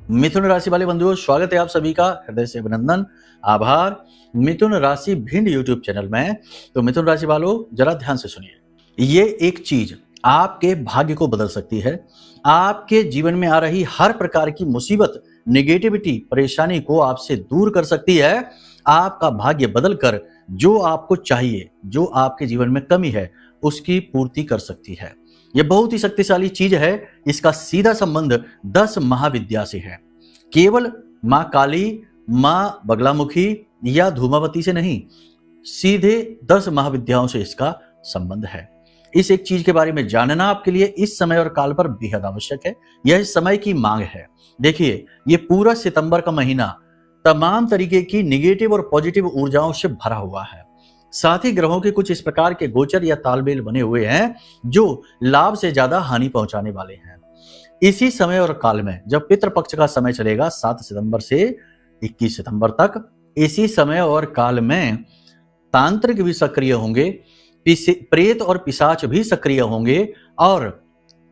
मिथुन राशि वाले बंधुओं, स्वागत है आप सभी का हृदय से अभिनंदन, आभार। मिथुन राशि भिंड यूट्यूब चैनल में। तो मिथुन राशि वालों, जरा ध्यान से सुनिए। ये एक चीज आपके भाग्य को बदल सकती है। आपके जीवन में आ रही हर प्रकार की मुसीबत, नेगेटिविटी, परेशानी को आपसे दूर कर सकती है। आपका भाग्य बदलकर जो आपको चाहिए, जो आपके जीवन में कमी है, उसकी पूर्ति कर सकती है। यह बहुत ही शक्तिशाली चीज है। इसका सीधा संबंध 10 महाविद्या से है। केवल मां काली, मां बगलामुखी या धूमावती से नहीं, सीधे 10 महाविद्याओं से इसका संबंध है। इस एक चीज के बारे में जानना आपके लिए इस समय और काल पर बेहद आवश्यक है। यह समय की मांग है। देखिए, ये पूरा सितंबर का महीना तमाम तरीके की निगेटिव और पॉजिटिव ऊर्जाओं से भरा हुआ है। साथ ही ग्रहों के कुछ इस प्रकार के गोचर या तालमेल बने हुए हैं जो लाभ से ज्यादा हानि पहुंचाने वाले हैं। इसी समय और काल में जब पितृपक्ष का समय चलेगा 7 सितंबर से 21 सितंबर तक, इसी समय और काल में तांत्रिक भी सक्रिय होंगे, प्रेत और पिशाच भी सक्रिय होंगे, और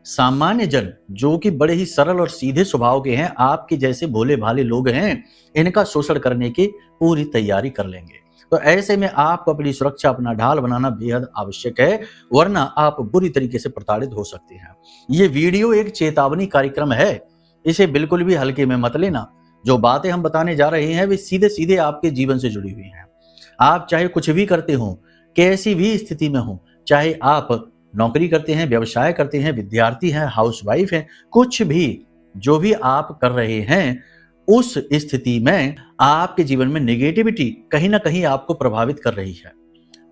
सामान्य जन जो कि बड़े ही सरल और सीधे स्वभाव के हैं, आपके जैसे भोले भाले लोग हैं, इनका शोषण करने की पूरी तैयारी कर लेंगे। तो ऐसे में आपको अपनी सुरक्षा, अपना ढाल बनाना बेहद आवश्यक है, वरना आप बुरी तरीके से प्रताड़ित हो सकते हैं। ये वीडियो एक चेतावनी कार्यक्रम है, इसे बिल्कुल भी हल्के में मत लेना। जो बातें हम बताने जा रहे हैं वे सीधे सीधे आपके जीवन से जुड़ी हुई हैं। आप चाहे कुछ भी करते हो, कैसी भी स्थिति में हो, चाहे आप नौकरी करते हैं, व्यवसाय करते हैं, विद्यार्थी हैं, हाउसवाइफ हैं, कुछ भी जो भी आप कर रहे हैं, उस स्थिति में आपके जीवन में नेगेटिविटी कहीं ना कहीं आपको प्रभावित कर रही है।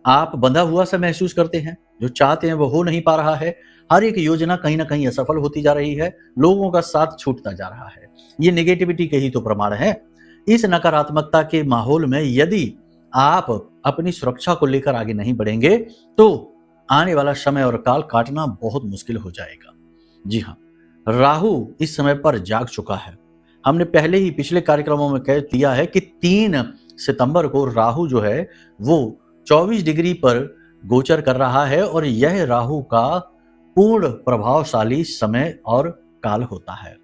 आप बंधा हुआ सा महसूस करते हैं, जो चाहते हैं वो हो नहीं पा रहा है। हर एक योजना कहीं ना कहीं असफल होती जा रही है, लोगों का साथ छूटता जा रहा है। ये नेगेटिविटी के ही तो प्रमाण है। इस नकारात्मकता के माहौल में यदि आप अपनी सुरक्षा को लेकर आगे नहीं बढ़ेंगे तो आने वाला समय और काल काटना बहुत मुश्किल हो जाएगा। जी हाँ, राहु इस समय पर जाग चुका है। हमने पहले ही पिछले कार्यक्रमों में कह दिया है कि 3 सितंबर को राहु जो है वो 24 डिग्री पर गोचर कर रहा है, और यह राहु का पूर्ण प्रभावशाली समय और काल होता है।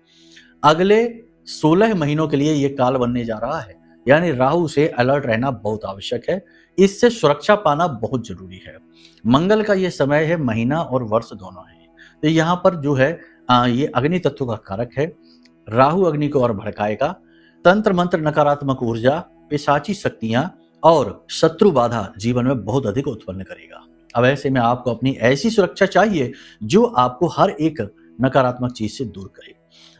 अगले 16 महीनों के लिए यह काल बनने जा रहा है, यानी राहु से अलर्ट रहना बहुत आवश्यक है। इससे सुरक्षा पाना बहुत जरूरी है। मंगल का यह समय है, महीना और वर्ष दोनों है। तो यहाँ पर जो है ये अग्नि तत्व का कारक है। राहु अग्नि को और भड़काएगा। तंत्र मंत्र, नकारात्मक ऊर्जा, पिशाची शक्तियां और शत्रु बाधा जीवन में बहुत अधिक उत्पन्न करेगा। अब ऐसे में आपको अपनी ऐसी सुरक्षा चाहिए जो आपको हर एक नकारात्मक चीज से दूर करे।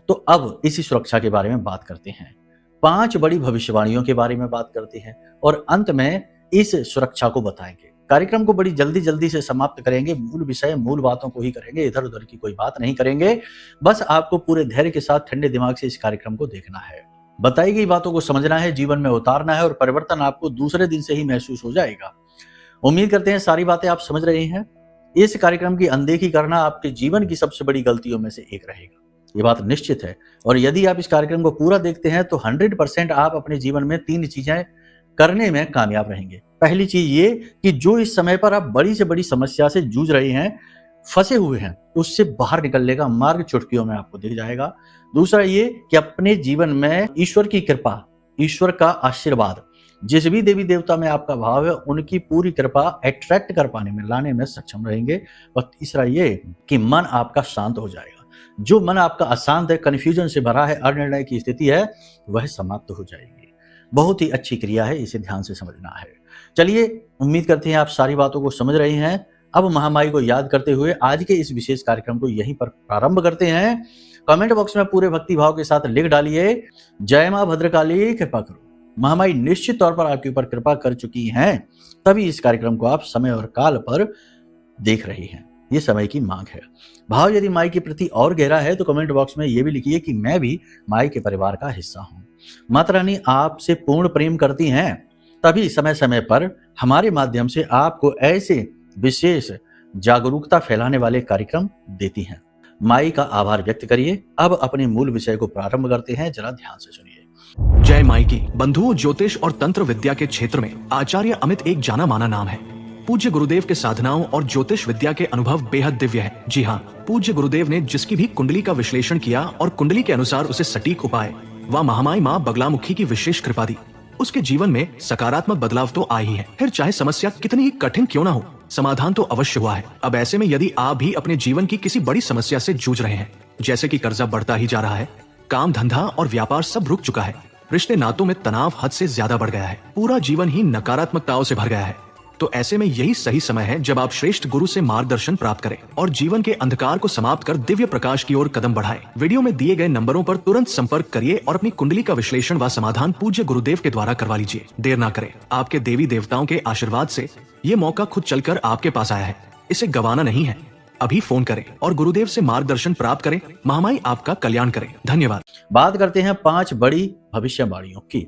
तो अब इसी सुरक्षा के बारे में बात करते हैं। 5 बड़ी भविष्यवाणियों के बारे में बात करते हैं और अंत में इस सुरक्षा को बताएंगे। कार्यक्रम को बड़ी जल्दी से समाप्त करेंगे। मूल विषय, मूल बातों को ही करेंगे, इधर उधर की कोई बात नहीं करेंगे। बस आपको पूरे धैर्य के साथ ठंडे दिमाग से इस कार्यक्रम को देखना है, बताई गई बातों को समझना है, जीवन में उतारना है, और परिवर्तन आपको दूसरे दिन से ही महसूस हो जाएगा। उम्मीद करते हैं सारी बातें आप समझ रहे हैं। इस कार्यक्रम की अनदेखी करना आपके जीवन की सबसे बड़ी गलतियों में से एक रहेगा, ये बात निश्चित है। और यदि आप इस कार्यक्रम को पूरा देखते हैं तो 100% आप अपने जीवन में 3 चीजें करने में कामयाब रहेंगे। पहली चीज ये कि जो इस समय पर आप बड़ी से बड़ी समस्या से जूझ रहे हैं, फंसे हुए हैं, उससे बाहर निकलने का मार्ग चुटकियों में आपको दिख जाएगा। दूसरा ये कि अपने जीवन में ईश्वर की कृपा, ईश्वर का आशीर्वाद, जिस भी देवी देवता में आपका भाव है, उनकी पूरी कृपा अट्रैक्ट कर पाने में, लाने में सक्षम रहेंगे। और तीसरा ये कि मन आपका शांत हो जाएगा। जो मन आपका अशांत है, कंफ्यूजन से भरा है, अनिर्णय की स्थिति है, वह समाप्त हो जाएगी। बहुत ही अच्छी क्रिया है, इसे ध्यान से समझना है। चलिए, उम्मीद करते हैं आप सारी बातों को समझ रहे हैं। अब महामाई को याद करते हुए आज के इस विशेष कार्यक्रम को यहीं पर प्रारंभ करते हैं। कमेंट बॉक्स में पूरे भक्ति भाव के साथ लिख डालिए, जय मां भद्रकाली, कृपा करो। महामाई निश्चित तौर पर आपके ऊपर कृपा कर चुकी हैं, तभी इस कार्यक्रम को आप समय और काल पर देख रही हैं। ये समय की मांग है। भाव यदि माई के प्रति और गहरा है तो कमेंट बॉक्स में ये भी लिखिए कि मैं भी माई के परिवार का हिस्सा हूं। माता रानी आपसे पूर्ण प्रेम करती हैं, तभी समय समय पर हमारे माध्यम से आपको ऐसे विशेष जागरूकता फैलाने वाले कार्यक्रम देती हैं। माई का आभार व्यक्त करिए। अब अपने मूल विषय को प्रारंभ करते हैं, जरा ध्यान से सुनिए। जय माई की। बंधुओं, ज्योतिष और तंत्र विद्या के क्षेत्र में आचार्य अमित एक जाना माना नाम है। पूज्य गुरुदेव के साधनाओं और ज्योतिष विद्या के अनुभव बेहद दिव्य है। जी हाँ, पूज्य गुरुदेव ने जिसकी भी कुंडली का विश्लेषण किया और कुंडली के अनुसार उसे सटीक उपाय व महामाई माँ बगलामुखी की विशेष कृपा दी। उसके जीवन में सकारात्मक बदलाव तो आए ही है, फिर चाहे समस्या कितनी ही कठिन क्यों ना हो, समाधान तो अवश्य हुआ है। अब ऐसे में यदि आप भी अपने जीवन की किसी बड़ी समस्या से जूझ रहे हैं, जैसे कि कर्जा बढ़ता ही जा रहा है, काम धंधा और व्यापार सब रुक चुका है, रिश्ते नातों में तनाव हद से ज्यादा बढ़ गया है, पूरा जीवन ही नकारात्मकताओं से भर गया है, तो ऐसे में यही सही समय है जब आप श्रेष्ठ गुरु से मार्गदर्शन प्राप्त करें और जीवन के अंधकार को समाप्त कर दिव्य प्रकाश की ओर कदम बढ़ाएं। वीडियो में दिए गए नंबरों पर तुरंत संपर्क करिए और अपनी कुंडली का विश्लेषण व समाधान पूज्य गुरुदेव के द्वारा करवा लीजिए। देर ना करें, आपके देवी देवताओं के आशीर्वाद से ये मौका खुद चलकर आपके पास आया है, इसे गंवाना नहीं है। अभी फोन करें और गुरुदेव से मार्गदर्शन प्राप्त करें। महामाई आपका कल्याण करें। धन्यवाद। बात करते हैं 5 बड़ी भविष्यवाणियों की।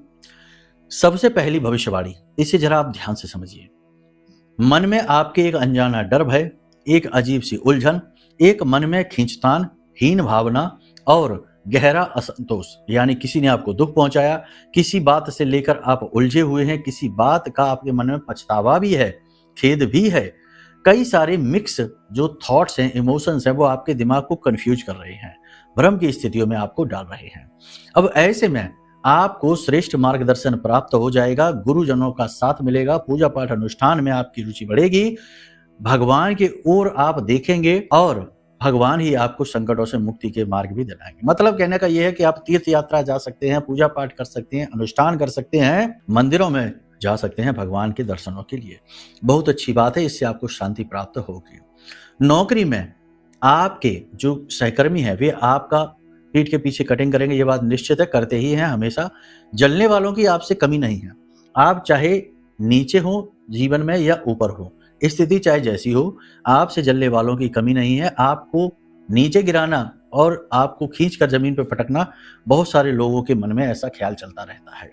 सबसे पहली भविष्यवाणी, इसे जरा आप ध्यान से समझिए। मन में आपके एक अनजाना डर भय, एक अजीब सी उलझन, एक मन में खींचतान, हीन भावना और गहरा असंतोष, यानी किसी ने आपको दुख पहुंचाया, किसी बात से लेकर आप उलझे हुए हैं, किसी बात का आपके मन में पछतावा भी है, खेद भी है। कई सारे मिक्स जो थॉट्स हैं, इमोशंस हैं, वो आपके दिमाग को कंफ्यूज कर रहे हैं, भ्रम की स्थितियों में आपको डाल रहे हैं। अब ऐसे में आपको श्रेष्ठ मार्गदर्शन प्राप्त हो जाएगा, गुरुजनों का साथ मिलेगा, पूजा पाठ अनुष्ठान में आपकी रुचि बढ़ेगी, भगवान की ओर आप देखेंगे और भगवान ही आपको संकटों से मुक्ति के मार्ग भी दिलाएंगे। मतलब कहने का यह है कि आप तीर्थ यात्रा जा सकते हैं, पूजा पाठ कर सकते हैं, अनुष्ठान कर सकते हैं, मंदिरों में जा सकते हैं भगवान के दर्शनों के लिए। बहुत अच्छी बात है, इससे आपको शांति प्राप्त होगी। नौकरी में आपके जो सहकर्मी हैं वे आपका पीठ के पीछे कटिंग करेंगे, ये बात निश्चित है, करते ही हैं हमेशा। जलने वालों की आपसे कमी नहीं है, आप चाहे नीचे हो जीवन में या ऊपर हो, स्थिति चाहे जैसी हो, आपसे जलने वालों की कमी नहीं है। आपको नीचे गिराना और आपको खींच कर जमीन पर पटकना, बहुत सारे लोगों के मन में ऐसा ख्याल चलता रहता है।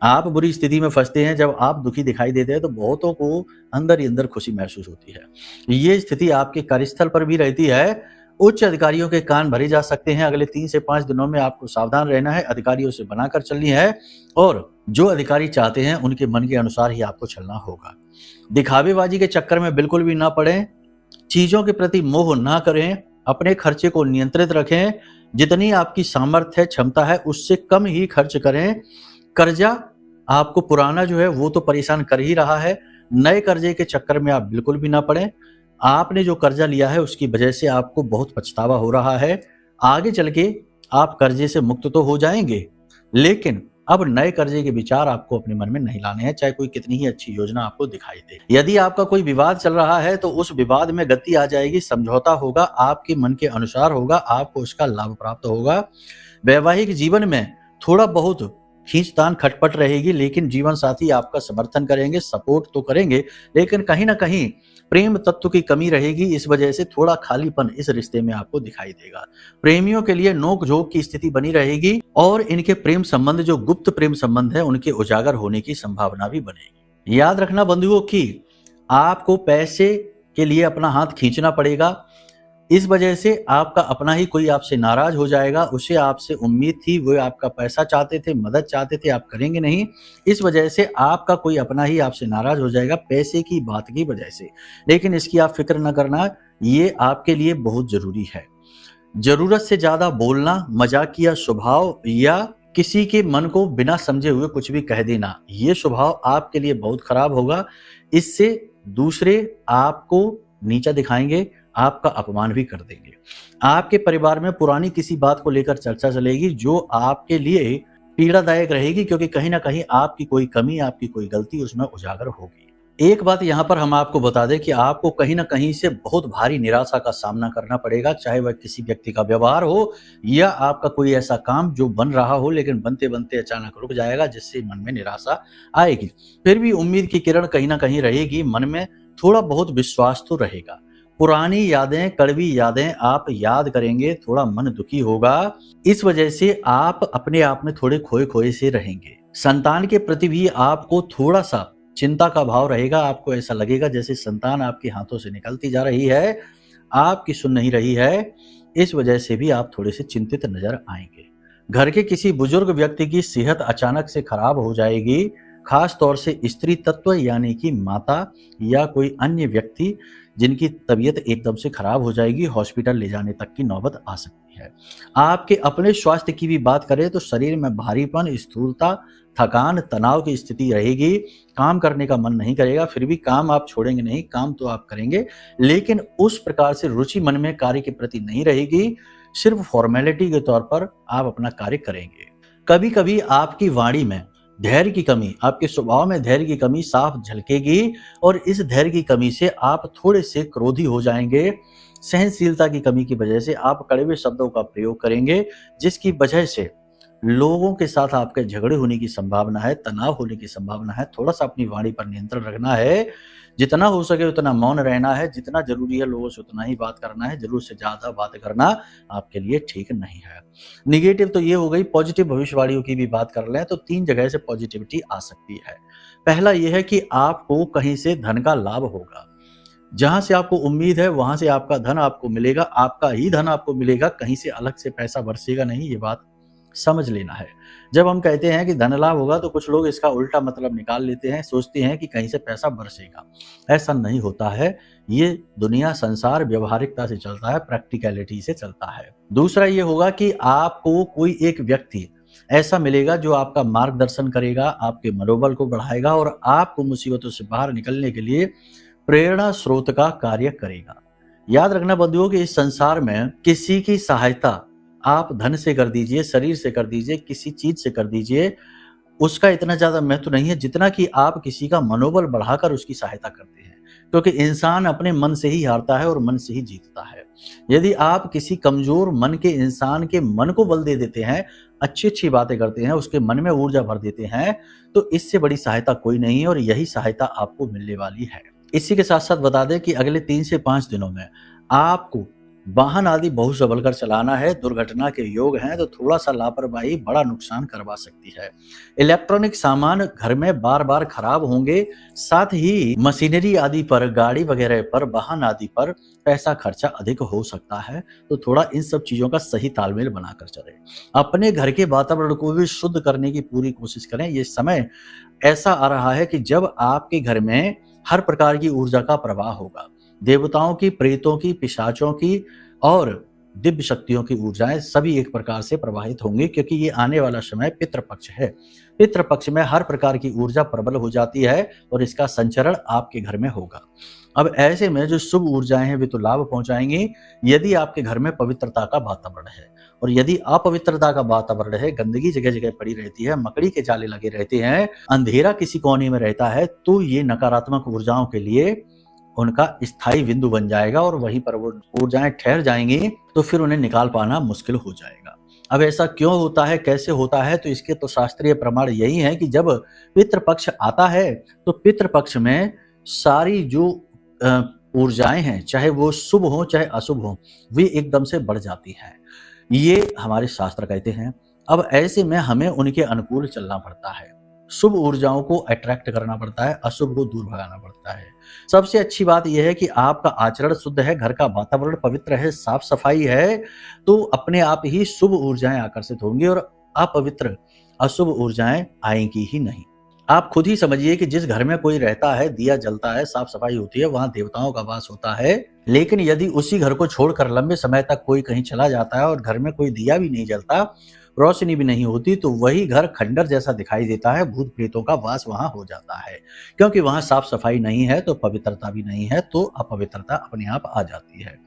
आप बुरी स्थिति में फंसते हैं, जब आप दुखी दिखाई देते हैं तो बहुतों को अंदर ही अंदर खुशी महसूस होती है। ये स्थिति आपके कार्यस्थल पर भी रहती है। उच्च अधिकारियों के कान भरे जा सकते हैं। अगले 3 से 5 दिनों में आपको सावधान रहना है, अधिकारियों से बनाकर चलनी है और जो अधिकारी चाहते हैं उनके मन के अनुसार ही आपको चलना होगा। दिखावेबाजी के चक्कर में बिल्कुल भी ना पड़ें, चीजों के प्रति मोह ना करें, अपने खर्चे को नियंत्रित रखें, जितनी आपकी सामर्थ्य है, क्षमता है, उससे कम ही खर्च करें। कर्जा आपको पुराना जो है वो तो परेशान कर ही रहा है, नए कर्जे के चक्कर में आप बिल्कुल भी ना पड़ें। आपने जो कर्जा लिया है उसकी वजह से आपको बहुत पछतावा हो रहा है। आगे चल के आप कर्जे से मुक्त तो हो जाएंगे, लेकिन अब नए कर्जे के विचार आपको अपने मन में नहीं लाने हैं, चाहे कोई कितनी ही अच्छी योजना आपको दिखाई दे। यदि आपका कोई विवाद चल रहा है तो उस विवाद में गति आ जाएगी, समझौता होगा, आपके मन के अनुसार होगा, आपको उसका लाभ प्राप्त होगा। वैवाहिक जीवन में थोड़ा बहुत खींचतान खटपट रहेगी, लेकिन जीवन साथी आपका समर्थन करेंगे, सपोर्ट तो करेंगे, लेकिन कहीं ना कहीं प्रेम तत्व की कमी रहेगी। इस वजह से थोड़ा खालीपन इस रिश्ते में आपको दिखाई देगा। प्रेमियों के लिए नोक झोंक की स्थिति बनी रहेगी और इनके प्रेम संबंध जो गुप्त प्रेम संबंध है उनके उजागर होने की संभावना भी बनेगी। याद रखना बंधुओं कि आपको पैसे के लिए अपना हाथ खींचना पड़ेगा। इस वजह से आपका अपना ही कोई आपसे नाराज हो जाएगा, उसे आपसे उम्मीद थी, वो आपका पैसा चाहते थे, मदद चाहते थे, आप करेंगे नहीं। इस वजह से आपका कोई अपना ही आपसे नाराज हो जाएगा पैसे की बात की वजह से। लेकिन इसकी आप फिक्र न करना, ये आपके लिए बहुत जरूरी है। जरूरत से ज्यादा बोलना, मजाकिया स्वभाव या किसी के मन को बिना समझे हुए कुछ भी कह देना, ये स्वभाव आपके लिए बहुत खराब होगा। इससे दूसरे आपको नीचा दिखाएंगे, आपका अपमान भी कर देंगे। आपके परिवार में पुरानी किसी बात को लेकर चर्चा चलेगी जो आपके लिए पीड़ादायक रहेगी, क्योंकि कहीं ना कहीं आपकी कोई कमी, आपकी कोई गलती उसमें उजागर होगी। एक बात यहाँ पर हम आपको बता दें कि आपको कहीं ना कहीं से बहुत भारी निराशा का सामना करना पड़ेगा, चाहे वह किसी व्यक्ति का व्यवहार हो या आपका कोई ऐसा काम जो बन रहा हो लेकिन बनते बनते अचानक रुक जाएगा, जिससे मन में निराशा आएगी। फिर भी उम्मीद की किरण कहीं ना कहीं रहेगी, मन में थोड़ा बहुत विश्वास तो रहेगा। पुरानी यादें, कड़वी यादें आप याद करेंगे, थोड़ा मन दुखी होगा। इस वजह से आप अपने आप में थोड़े खोए खोए से रहेंगे। संतान के प्रति भी आपको थोड़ा सा चिंता का भाव रहेगा। आपको ऐसा लगेगा जैसे संतान आपके हाथों से निकलती जा रही है, आपकी सुन नहीं रही है। इस वजह से भी आप थोड़े से चिंतित नजर आएंगे। घर के किसी बुजुर्ग व्यक्ति की सेहत अचानक से खराब हो जाएगी, खास तौर से स्त्री तत्व यानी कि माता या कोई अन्य व्यक्ति जिनकी तबीयत एकदम से खराब हो जाएगी, हॉस्पिटल ले जाने तक की नौबत आ सकती है। आपके अपने स्वास्थ्य की भी बात करें तो शरीर में भारीपन, स्थूलता, थकान, तनाव की स्थिति रहेगी। काम करने का मन नहीं करेगा, फिर भी काम आप छोड़ेंगे नहीं, काम तो आप करेंगे, लेकिन उस प्रकार से रुचि मन में कार्य के प्रति नहीं रहेगी। सिर्फ फॉर्मेलिटी के तौर पर आप अपना कार्य करेंगे। कभी कभी आपकी वाणी में धैर्य की कमी, आपके स्वभाव में धैर्य की कमी साफ झलकेगी और इस धैर्य की कमी से आप थोड़े से क्रोधी हो जाएंगे। सहनशीलता की कमी की वजह से आप कड़वे शब्दों का प्रयोग करेंगे, जिसकी वजह से लोगों के साथ आपके झगड़े होने की संभावना है, तनाव होने की संभावना है। थोड़ा सा अपनी वाणी पर नियंत्रण रखना है, जितना हो सके उतना मौन रहना है, जितना जरूरी है लोगों से उतना ही बात करना है, जरूर से ज्यादा बात करना आपके लिए ठीक नहीं है। निगेटिव तो ये हो गई। पॉजिटिव भविष्यवाणियों की भी बात कर लें तो 3 जगह से पॉजिटिविटी आ सकती है। पहला यह है कि आपको कहीं से धन का लाभ होगा, जहां से आपको उम्मीद है वहां से आपका धन आपको मिलेगा, आपका ही धन आपको मिलेगा, कहीं से अलग से पैसा बरसेगा नहीं, ये बात समझ लेना है। जब हम कहते हैं कि धन लाभ होगा तो कुछ लोग इसका उल्टा मतलब निकाल लेते हैं, सोचते हैं कि कहीं से पैसा बरसेगा। ऐसा नहीं होता है। ये दुनिया, संसार व्यवहारिकता से चलता है, प्रैक्टिकलिटी से चलता है। दूसरा ये होगा कि आपको कोई एक व्यक्ति ऐसा मिलेगा जो आपका मार्गदर्शन करेगा, आपके मनोबल को बढ़ाएगा और आपको मुसीबतों से बाहर निकलने के लिए प्रेरणा स्रोत का कार्य करेगा। याद रखना बंधुओं कि इस संसार में किसी की सहायता आप धन से कर दीजिए, शरीर से कर दीजिए, किसी चीज से कर दीजिए, उसका इतना ज्यादा महत्व नहीं है जितना कि आप किसी का मनोबल बढ़ाकर उसकी सहायता करते हैं। क्योंकि इंसान अपने मन से ही हारता है और मन से ही जीतता है। यदि आप किसी कमजोर मन के इंसान के मन को बल दे देते हैं, अच्छी अच्छी बातें करते हैं, उसके मन में ऊर्जा भर देते हैं, तो इससे बड़ी सहायता कोई नहीं है और यही सहायता आपको मिलने वाली है। इसी के साथ साथ बता दें कि अगले 3 से 5 दिनों में आपको वाहन आदि बहुत संभल कर चलाना है। दुर्घटना के योग हैं तो थोड़ा सा लापरवाही बड़ा नुकसान करवा सकती है। इलेक्ट्रॉनिक सामान घर में बार बार खराब होंगे, साथ ही मशीनरी आदि पर, गाड़ी वगैरह पर, वाहन आदि पर पैसा खर्चा अधिक हो सकता है। तो थोड़ा इन सब चीजों का सही तालमेल बनाकर चले। अपने घर के वातावरण को भी शुद्ध करने की पूरी कोशिश करें। ये समय ऐसा आ रहा है कि जब आपके घर में हर प्रकार की ऊर्जा का प्रवाह होगा। देवताओं की, प्रेतों की, पिशाचों की और दिव्य शक्तियों की ऊर्जाएं सभी एक प्रकार से प्रवाहित होंगी, क्योंकि ये आने वाला समय पितृपक्ष है। पितृपक्ष में हर प्रकार की ऊर्जा प्रबल हो जाती है और इसका संचरण आपके घर में होगा। अब ऐसे में जो शुभ ऊर्जाएं हैं वे तो लाभ पहुंचाएंगी यदि आपके घर में पवित्रता का वातावरण है। और यदि अपवित्रता का वातावरण है, गंदगी जगह जगह पड़ी रहती है, मकड़ी के जाले लगे रहते हैं, अंधेरा किसी कोने में रहता है, तो ये नकारात्मक ऊर्जाओं के लिए उनका स्थायी बिंदु बन जाएगा और वहीं पर वो ऊर्जाएं ठहर जाएंगी, तो फिर उन्हें निकाल पाना मुश्किल हो जाएगा। अब ऐसा क्यों होता है, कैसे होता है, तो इसके तो शास्त्रीय प्रमाण यही है कि जब पितृपक्ष आता है तो पितृपक्ष में सारी जो ऊर्जाएं हैं, चाहे वो शुभ हो चाहे अशुभ हो, वे एकदम से बढ़ जाती हैं। ये हमारे शास्त्र कहते हैं। अब ऐसे में हमें उनके अनुकूल चलना पड़ता है। शुभ ऊर्जाओं को अट्रैक्ट करना पड़ता है, अशुभ को दूर भगाना पड़ता है। सबसे अच्छी बात यह है कि आपका आचरण शुद्ध है, घर का वातावरण पवित्र है, साफ सफाई है, तो अपने आप ही शुभ ऊर्जाएं आकर्षित होंगी और अपवित्र अशुभ ऊर्जाएं आएंगी ही नहीं। आप खुद ही समझिए कि जिस घर में कोई रहता है, दिया जलता है, साफ सफाई होती है, वहां देवताओं का वास होता है। लेकिन यदि उसी घर को छोड़कर लंबे समय तक कोई कहीं चला जाता है और घर में कोई दिया भी नहीं जलता, रोशनी भी नहीं होती, तो वही घर खंडर जैसा दिखाई देता है। भूत प्रेतों का वास वहां हो जाता है, क्योंकि वहां साफ सफाई नहीं है, तो पवित्रता भी नहीं है, तो अपवित्रता अपने आप आ जाती है।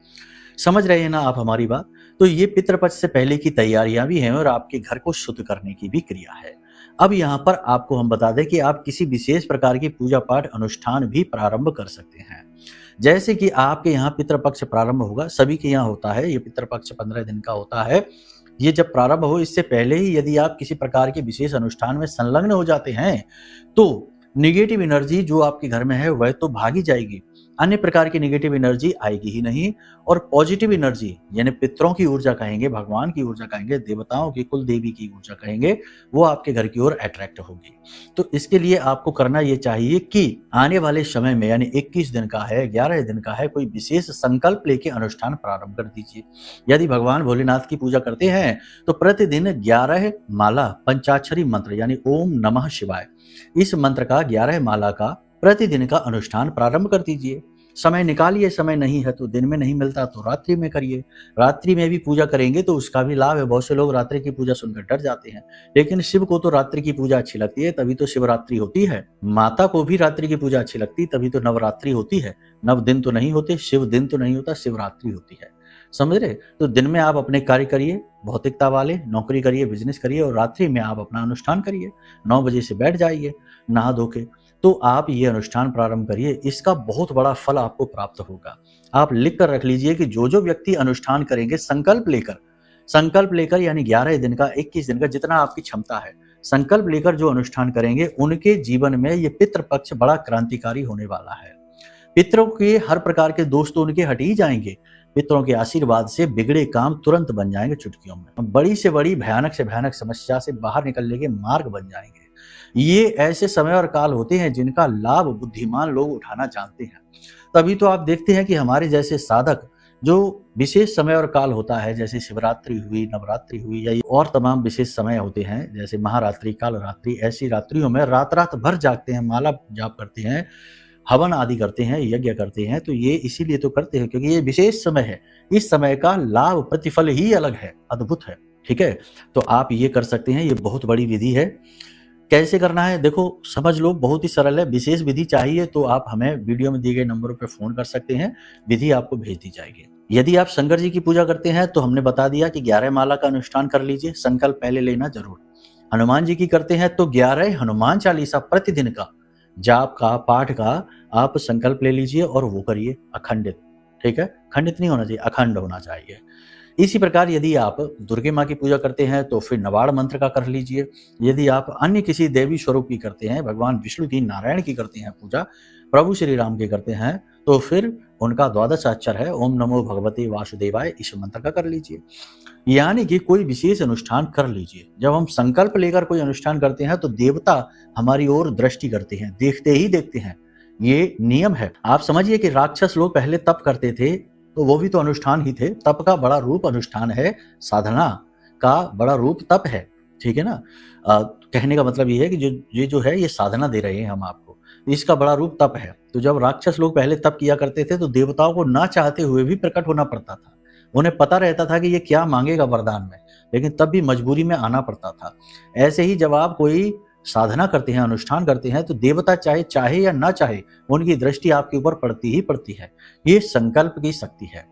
समझ रहे हैं ना आप हमारी बात? तो ये पितृपक्ष से पहले की तैयारियां भी हैं और आपके घर को शुद्ध करने की भी क्रिया है। अब यहाँ पर आपको हम बता दें कि आप किसी विशेष प्रकार की पूजा पाठ अनुष्ठान भी प्रारंभ कर सकते हैं। जैसे कि आपके यहाँ पितृपक्ष प्रारंभ होगा, सभी के यहाँ होता है, ये पितृपक्ष 15 दिन का होता है। ये जब प्रारंभ हो, इससे पहले ही यदि आप किसी प्रकार के विशेष अनुष्ठान में संलग्न हो जाते हैं तो निगेटिव एनर्जी जो आपके घर में है वह तो भागी जाएगी, अन्य प्रकार की निगेटिव एनर्जी आएगी ही नहीं। और पॉजिटिव एनर्जी यानी पितरों की ऊर्जा कहेंगे, भगवान की ऊर्जा कहेंगे, देवताओं की, कुल देवी की ऊर्जा कहेंगे, वो आपके घर की ओर अट्रैक्ट होगी। तो इसके लिए आपको करना ये चाहिए कि आने वाले समय में यानी 21 दिन का है, 11 दिन का है, कोई विशेष संकल्प लेके अनुष्ठान प्रारंभ कर दीजिए। यदि भगवान भोलेनाथ की पूजा करते हैं तो प्रतिदिन 11 माला पंचाक्षरी मंत्र यानी ओम नमः शिवाय, इस मंत्र का 11 माला का प्रतिदिन का अनुष्ठान प्रारंभ कर दीजिए। समय निकालिए, समय नहीं है तो दिन में नहीं मिलता तो रात्रि में करिए। रात्रि में भी पूजा करेंगे तो उसका भी लाभ है। बहुत से लोग रात्रि की पूजा सुनकर डर जाते हैं, लेकिन शिव को तो रात्रि की पूजा अच्छी लगती है, तभी तो शिवरात्रि होती है। माता को भी रात्रि की पूजा अच्छी लगती है, तभी तो नवरात्रि होती है। नव दिन तो नहीं होते, शिव दिन तो नहीं होता, शिवरात्रि होती है। समझ रहे? तो दिन में आप अपने कार्य करिए, भौतिकता वाले, नौकरी करिए, बिजनेस करिए, और रात्रि में आप अपना अनुष्ठान करिए। 9 बजे से बैठ जाइए नहा धो के, तो आप ये अनुष्ठान प्रारंभ करिए। इसका बहुत बड़ा फल आपको प्राप्त होगा। आप लिख कर रख लीजिए कि जो व्यक्ति अनुष्ठान करेंगे संकल्प लेकर यानी 11 दिन का, 21 दिन का, जितना आपकी क्षमता है, संकल्प लेकर जो अनुष्ठान करेंगे, उनके जीवन में ये पितृपक्ष बड़ा क्रांतिकारी होने वाला है। पितरों के हर प्रकार के दोष तो उनके हट ही जाएंगे। पितरों के आशीर्वाद से बिगड़े काम तुरंत बन जाएंगे चुटकियों में। बड़ी से बड़ी, भयानक से भयानक समस्या से बाहर निकलने के मार्ग बन जाएंगे। ये ऐसे समय और काल होते हैं जिनका लाभ बुद्धिमान लोग उठाना जानते हैं। तभी तो आप देखते हैं कि हमारे जैसे साधक, जो विशेष समय और काल होता है, जैसे शिवरात्रि हुई, नवरात्रि हुई, या और तमाम विशेष समय होते हैं, जैसे महारात्रि, काल रात्रि, ऐसी रात्रियों में रात रात भर जागते हैं, माला जाप करते हैं, हवन आदि करते हैं, यज्ञ करते हैं। तो ये इसीलिए तो करते हैं क्योंकि ये विशेष समय है। इस समय का लाभ प्रतिफल ही अलग है, अद्भुत है। ठीक है, तो आप ये कर सकते हैं। ये बहुत बड़ी विधि है। कैसे करना है देखो, समझ लो, बहुत ही सरल है। विशेष विधि चाहिए तो आप हमें वीडियो में दिए गए नंबरों पर फोन कर सकते हैं, विधि आपको भेज दी जाएगी। यदि आप शंकर जी की पूजा करते हैं तो हमने बता दिया कि 11 माला का अनुष्ठान कर लीजिए, संकल्प पहले लेना जरूर। हनुमान जी की करते हैं तो 11 हनुमान चालीसा प्रतिदिन का जाप का, पाठ का आप संकल्प ले लीजिए और वो करिए अखंडित। ठीक है, खंडित नहीं होना चाहिए, अखंड होना चाहिए। इसी प्रकार यदि आप दुर्गे माँ की पूजा करते हैं तो फिर नवाड़ मंत्र का कर लीजिए। यदि आप अन्य किसी देवी स्वरूप की करते हैं, भगवान विष्णु की, नारायण की करते हैं पूजा, प्रभु श्री राम की करते हैं, तो फिर उनका 12 अक्षर है ओम नमो भगवते वासुदेवाय, इस मंत्र का कर लीजिए। यानी कि कोई विशेष अनुष्ठान कर लीजिए। जब हम संकल्प लेकर कोई अनुष्ठान करते हैं तो देवता हमारी ओर दृष्टि करते हैं, देखते ही देखते हैं। ये नियम है। आप समझिए कि राक्षस लोग पहले तप करते थे तो वो भी तो अनुष्ठान ही थे। तप का बड़ा रूप अनुष्ठान है, साधना का बड़ा रूप तप है। ठीक है ना? कहने का मतलब ये है कि ये जो है ये साधना दे रहे हैं हम आपको, इसका बड़ा रूप तप है। तो जब राक्षस लोग पहले तप किया करते थे तो देवताओं को ना चाहते हुए भी प्रकट होना पड़ता था। उन्हें पता रहता था कि ये क्या मांगेगा वरदान में, लेकिन तब भी मजबूरी में आना पड़ता था। ऐसे ही जब आप कोई साधना करते हैं, अनुष्ठान करते हैं, तो देवता चाहे या ना चाहे, उनकी दृष्टि आपके ऊपर पड़ती ही पड़ती है। ये संकल्प की शक्ति है।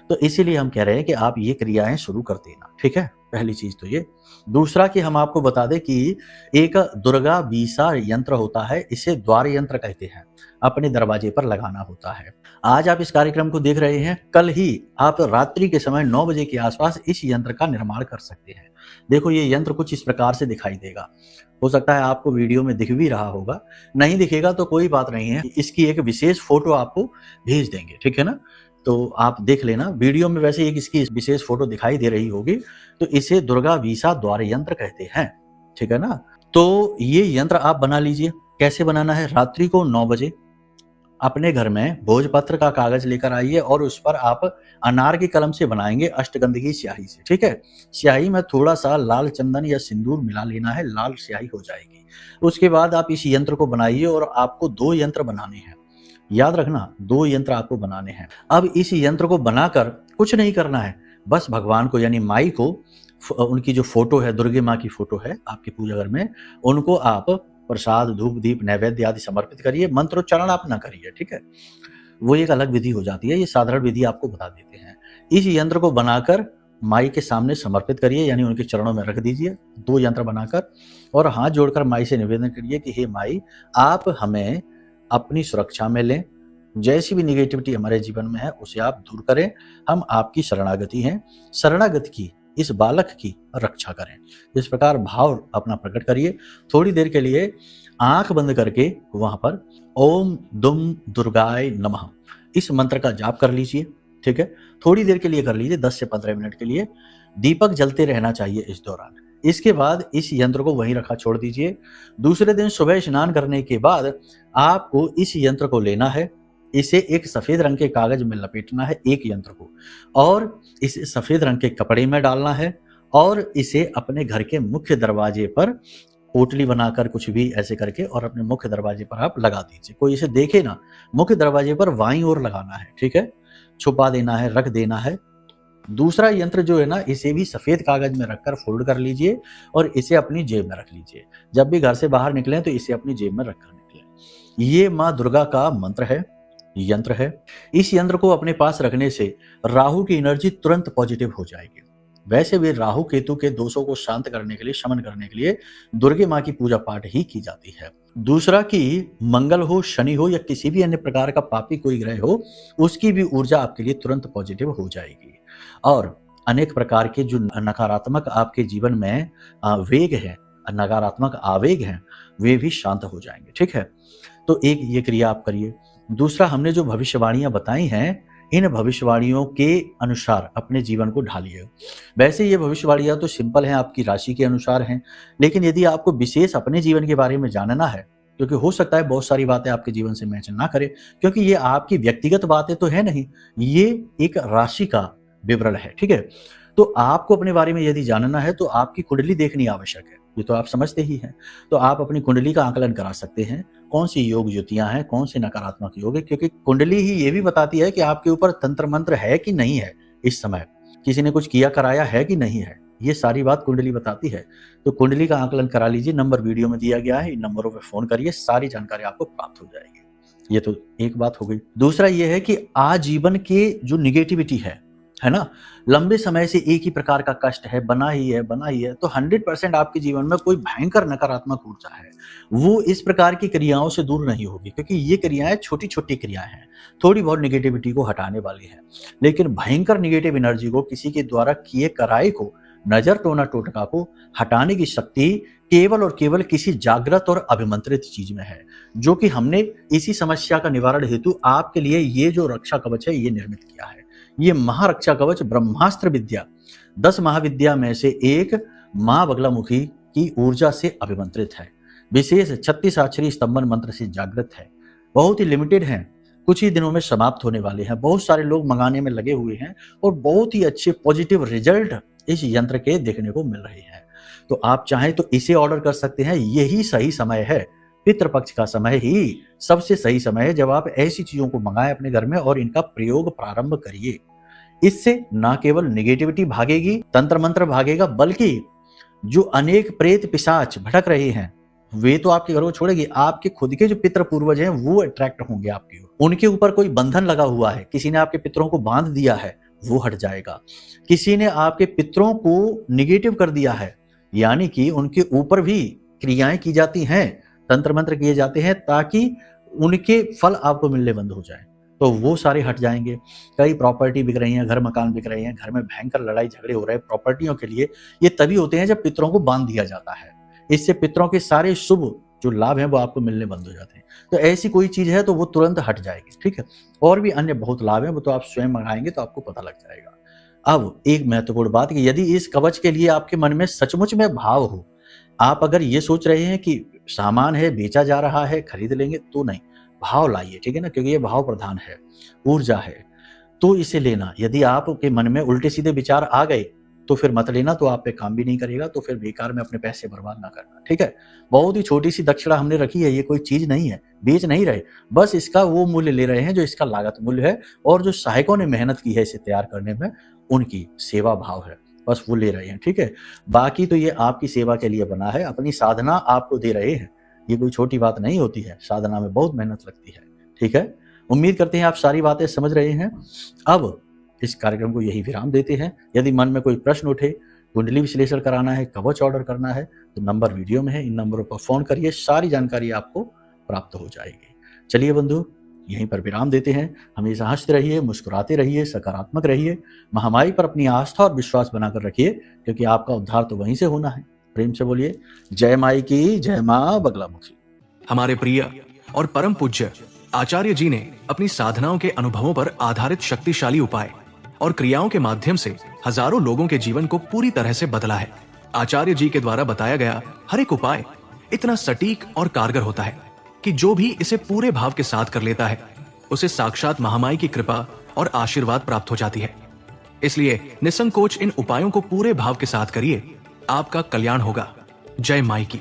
तो इसीलिए हम कह रहे हैं कि आप ये क्रियाएं शुरू कर देना। ठीक है, पहली चीज तो ये। दूसरा कि हम आपको बता दें कि एक दुर्गा बीसा यंत्र होता है, इसे द्वार यंत्र कहते हैं, अपने दरवाजे पर लगाना होता है। आज आप इस कार्यक्रम को देख रहे हैं, कल ही आप रात्रि के समय 9 बजे के आसपास इस यंत्र का निर्माण कर सकते हैं। देखो, ये यंत्र कुछ इस प्रकार से दिखाई देगा। हो सकता है आपको वीडियो में दिख भी रहा होगा, नहीं दिखेगा तो कोई बात नहीं है, इसकी एक विशेष फोटो आपको भेज देंगे। ठीक है ना? तो आप देख लेना वीडियो में, वैसे एक इसकी विशेष फोटो दिखाई दे रही होगी। तो इसे दुर्गा बीसा द्वार यंत्र कहते हैं। ठीक है ना? तो ये यंत्र आप बना लीजिए। कैसे बनाना है? रात्रि को 9 बजे अपने घर में भोजपत्र का कागज लेकर आइए और उस पर आप अनार की कलम से बनाएंगे, अष्टगंध स्याही से। ठीक है, स्याही में थोड़ा सा लाल चंदन या सिंदूर मिला लेना है, लाल स्याही हो जाएगी। उसके बाद आप इस यंत्र को बनाइए और आपको 2 यंत्र बनाने हैं। याद रखना, 2 यंत्र आपको बनाने हैं। अब इस यंत्र को बनाकर कुछ नहीं करना है, बस भगवान को यानी माई को, उनकी जो फोटो है, दुर्गे माँ की फोटो है आपके पूजा घर में, उनको आप प्रसाद, धूप, दीप, नैवेद्य आदि समर्पित करिए। मंत्रोच्चारण आप ना करिए। ठीक है, वो एक अलग विधि हो जाती है। ये साधारण विधि आपको बता देते हैं। इस यंत्र को बनाकर माई के सामने समर्पित करिए, यानी उनके चरणों में रख दीजिए 2 यंत्र बनाकर, और हाथ जोड़कर माई से निवेदन करिए कि हे माई, आप हमें अपनी सुरक्षा में लें। जैसी भी निगेटिविटी हमारे जीवन में है उसे आप दूर करें। हम आपकी शरणागति हैं। शरणागत की इस बालक की रक्षा करें। इस प्रकार भाव अपना प्रकट करिए। थोड़ी देर के लिए आंख बंद करके वहां पर ओम दुम दुर्गाय नमः इस मंत्र का जाप कर लीजिए। ठीक है, थोड़ी देर के लिए कर लीजिए, 10 से 15 मिनट के लिए। दीपक जलते रहना चाहिए इस दौरान। इसके बाद इस यंत्र को वहीं रखा छोड़ दीजिए। दूसरे दिन सुबह स्नान करने के बाद आपको इस यंत्र को लेना है। इसे एक सफेद रंग के कागज में लपेटना है, एक यंत्र को, और इसे सफेद रंग के कपड़े में डालना है और इसे अपने घर के मुख्य दरवाजे पर पोटली बनाकर कुछ भी ऐसे करके और अपने मुख्य दरवाजे पर आप लगा दीजिए। कोई इसे देखे ना, मुख्य दरवाजे पर बाईं ओर लगाना है, ठीक है, छुपा देना है, रख देना है। दूसरा यंत्र जो है ना, इसे भी सफेद कागज में रखकर फोल्ड कर लीजिए और इसे अपनी जेब में रख लीजिए। जब भी घर से बाहर निकलें तो इसे अपनी जेब में रखकर निकलें। ये माँ दुर्गा का मंत्र है, यंत्र है। इस यंत्र को अपने पास रखने से राहु की एनर्जी तुरंत पॉजिटिव हो जाएगी। वैसे भी राहु केतु के दोषों को शांत करने के लिए, शमन करने के लिए दुर्गे माँ की पूजा पाठ ही की जाती है। दूसरा कि मंगल हो, शनि हो या किसी भी अन्य प्रकार का पापी कोई ग्रह हो, उसकी भी ऊर्जा आपके लिए तुरंत पॉजिटिव हो जाएगी और अनेक प्रकार के जो नकारात्मक आपके जीवन में वेग है, नकारात्मक आवेग हैं, वे भी शांत हो जाएंगे। ठीक है, तो एक ये क्रिया आप करिए। दूसरा, हमने जो भविष्यवाणियां बताई हैं, इन भविष्यवाणियों के अनुसार अपने जीवन को ढालिए। वैसे ये भविष्यवाणियां तो सिंपल हैं, आपकी राशि के अनुसार हैं, लेकिन यदि आपको विशेष अपने जीवन के बारे में जानना है, क्योंकि हो सकता है बहुत सारी बातें आपके जीवन से मैच ना करें, क्योंकि ये आपकी व्यक्तिगत बातें तो है नहीं, ये एक राशि का विवरण है। ठीक है, तो आपको अपने बारे में यदि जानना है तो आपकी कुंडली देखनी आवश्यक है, ये तो आप समझते ही हैं। तो आप अपनी कुंडली का आकलन करा सकते हैं, कौन सी योग युतियां हैं, कौन से नकारात्मक योग है, क्योंकि कुंडली ही ये भी बताती है कि आपके ऊपर तंत्र मंत्र है कि नहीं है, इस समय किसी ने कुछ किया कराया है कि नहीं है, ये सारी बात कुंडली बताती है। तो कुंडली का आकलन करा लीजिए, नंबर वीडियो में दिया गया है, इन नंबरों पर फोन करिए, सारी जानकारी आपको प्राप्त हो जाएगी। ये तो एक बात हो गई। दूसरा ये है कि आजीवन के जो निगेटिविटी है ना, लंबे समय से एक ही प्रकार का कष्ट है, बना ही है, तो 100% आपके जीवन में कोई भयंकर नकारात्मक ऊर्जा है, वो इस प्रकार की क्रियाओं से दूर नहीं होगी, क्योंकि ये क्रियाएं छोटी छोटी क्रियाएं हैं, थोड़ी बहुत निगेटिविटी को हटाने वाली है। लेकिन भयंकर निगेटिव एनर्जी को, किसी के द्वारा किए कराए को, नजर टोना टोटका को हटाने की शक्ति केवल और केवल किसी जागृत और अभिमंत्रित चीज में है, जो कि हमने इसी समस्या का निवारण हेतु आपके लिए ये जो रक्षा कवच है ये निर्मित किया है। ये महारक्षा कवच ब्रह्मास्त्र विद्या 10 महाविद्या में से एक मां बगलामुखी की ऊर्जा से अभिमंत्रित है, विशेष 36 अक्षरी स्तंभन मंत्र से जागृत है, बहुत ही लिमिटेड है, कुछ ही दिनों में समाप्त होने वाले हैं। बहुत सारे लोग मंगाने में लगे हुए हैं और बहुत ही अच्छे पॉजिटिव रिजल्ट इस यंत्र के देखने को मिल रहे हैं। तो आप चाहें तो इसे ऑर्डर कर सकते हैं, यही सही समय है, पितृपक्ष का समय ही सबसे सही समय है, जब आप ऐसी चीजों को मंगाएं अपने घर में और इनका प्रयोग प्रारंभ करिए। इससे ना केवल निगेटिविटी भागेगी, तंत्र मंत्र भागेगा, बल्कि जो अनेक प्रेत पिशाच भटक रहे हैं वे तो आपके घर को छोड़ेगी, आपके खुद के जो पितृ पूर्वज हैं वो अट्रैक्ट होंगे आपकी ओर। उनके ऊपर कोई बंधन लगा हुआ है, किसी ने आपके पितरों को बांध दिया है, वो हट जाएगा। किसी ने आपके पितरों को निगेटिव कर दिया है, यानी कि उनके ऊपर भी क्रियाएं की जाती हैं, तंत्र मंत्र किए जाते हैं ताकि उनके फल आपको मिलने बंद हो जाए, तो वो सारे हट जाएंगे। कई प्रॉपर्टी बिक रही हैं, घर मकान बिक रहे हैं, घर में भयंकर लड़ाई झगड़े हो रहे हैं प्रॉपर्टियों के लिए, ये तभी होते हैं जब पितरों को बांध दिया जाता है। इससे पितरों के सारे शुभ जो लाभ हैं वो आपको मिलने बंद हो जाते हैं। तो ऐसी कोई चीज है तो वो तुरंत हट जाएगी। ठीक है, और भी अन्य बहुत लाभ हैं, वो तो आप स्वयं मंगाएंगे तो आपको पता लग जाएगा। अब एक महत्वपूर्ण बात कि यदि इस कवच के लिए आपके मन में सचमुच में भाव हो, आप अगर ये सोच रहे हैं कि सामान है, बेचा जा रहा है, खरीद लेंगे, तो नहीं, भाव लाइए। ठीक है ना, क्योंकि ये भाव प्रधान है, ऊर्जा है, तो इसे लेना। यदि आपके मन में उल्टे सीधे विचार आ गए तो फिर मत लेना, तो आप पे काम भी नहीं करेगा, तो फिर बेकार में अपने पैसे बर्बाद ना करना। ठीक है, बहुत ही छोटी सी दक्षिणा हमने रखी है, ये कोई चीज नहीं है, बेच नहीं रहे, बस इसका वो मूल्य ले रहे हैं जो इसका लागत मूल्य है, और जो सहायकों ने मेहनत की है इसे तैयार करने में उनकी सेवा भाव है, बस वो ले रहे हैं। ठीक है, बाकी तो ये आपकी सेवा के लिए बना है, अपनी साधना आपको दे रहे हैं, ये कोई छोटी बात नहीं होती है, साधना में बहुत मेहनत लगती है। ठीक है, उम्मीद करते हैं आप सारी बातें समझ रहे हैं। अब इस कार्यक्रम को यही विराम देते हैं। यदि मन में कोई प्रश्न उठे, कुंडली विश्लेषण कराना है, कवच ऑर्डर करना है, तो नंबर वीडियो में है, इन नंबरों पर फोन करिए, सारी जानकारी आपको प्राप्त हो जाएगी। चलिए बंधु, यहीं पर विराम देते हैं। हमेशा हंसते रहिए, मुस्कुराते रहिए, सकारात्मक रहिए, महामाई पर अपनी आस्था और विश्वास बनाकर रखिए, क्योंकि आपका उद्धार तो वहीं से होना है। प्रेम से बोलिए जय माई की, जय मां बगलामुखी। हमारे प्रिय और परम पूज्य आचार्य जी ने अपनी साधनाओं के अनुभवों पर आधारित शक्तिशाली उपाय और क्रियाओं के माध्यम से हजारों लोगों के जीवन को पूरी तरह से बदला है। आचार्य जी के द्वारा बताया गया हर एक उपाय इतना सटीक और कारगर होता है कि जो भी इसे पूरे भाव के साथ कर लेता है, उसे साक्षात महामाई की कृपा और आशीर्वाद प्राप्त हो जाती है। इसलिए निसंकोच इन उपायों को पूरे भाव के साथ करिए, आपका कल्याण होगा। जय माई की।